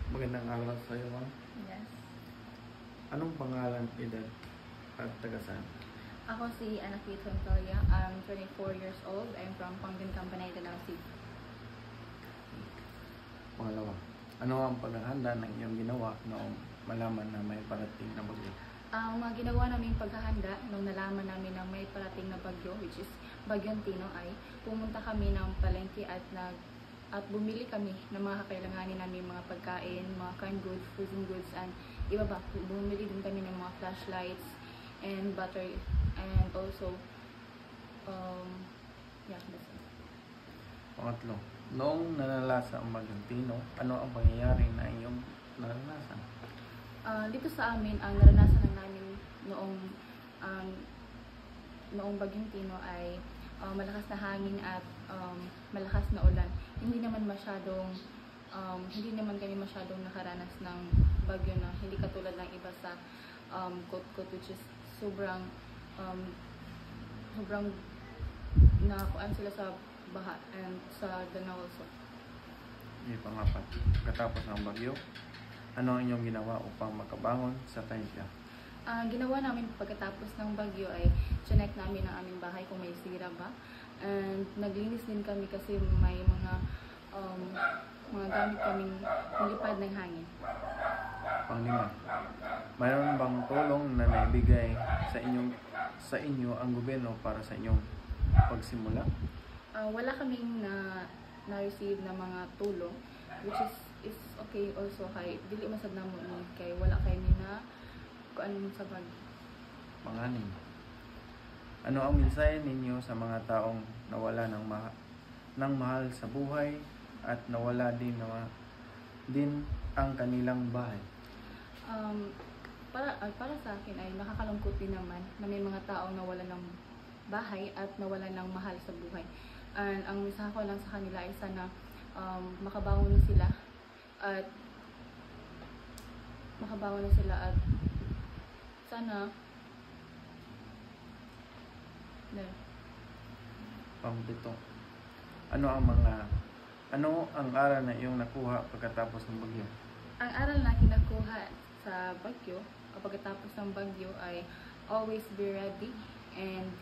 Magandang araw sa iyo, ma'am. Yes. Anong pangalan, edad, at taga saan? Ako si Ana Faith Hontoria. I'm 24 years old. I'm from Panggan Company, Danao City. Pangalawa, ano ang paghahanda ng iyong ginawa noong malaman na may parating na bagyo? Ang mga ginawa naming paghahanda nung nalaman namin na may parating na bagyo, which is Bagyong Tino, ay pumunta kami ng palengke at bumili kami ng mga kakailanganin namin, mga pagkain, mga canned goods, frozen goods, and iba ba. Bumili din kami ng mga flashlights and battery, and also yeah, that's it. Pangatlo, noong nanalasa ang Bagyong Tino, ano ang pangyayari na iyong naranasan? Dito sa amin, ang naranasan namin noong Bagyong Tino ay malakas na hangin at malakas na ulan. Hindi naman kami masyadong nakaranas ng bagyo na hindi katulad ng iba sa Kotkot, which is sobrang nakakuan sila sa baha, and sa Danao also. Pangapat, katapos ng bagyo, ano ang inyong ginawa upang makabangon sa tansya? Ang ginawa namin pagkatapos ng bagyo ay chinek namin ang aming bahay kung may sira ba. And naglinis din kami kasi may mga gamit kaming nilipad ng hangin. Panglima, mayroon bang tulong na naibigay sa inyo ang gobyerno para sa inyong pagsimula? Wala kaming na-receive na mga tulong, which is okay also kay dili masad na mo kay wala kay na kuan sa bag. Panganim, ano ang mensahe ninyo sa mga taong nawala ng mahal sa buhay at nawala din ang kanilang bahay? Para sa akin ay nakakalungkot din naman na may mga taong nawala ng bahay at nawala ng mahal sa buhay. And ang mensahe ko lang sa kanila ay sana makabangon na sila at sana Pang-7, ano ang aral na iyong nakuha pagkatapos ng bagyo? Ang aral na kinakuha sa bagyo o pagkatapos ng bagyo ay always be ready and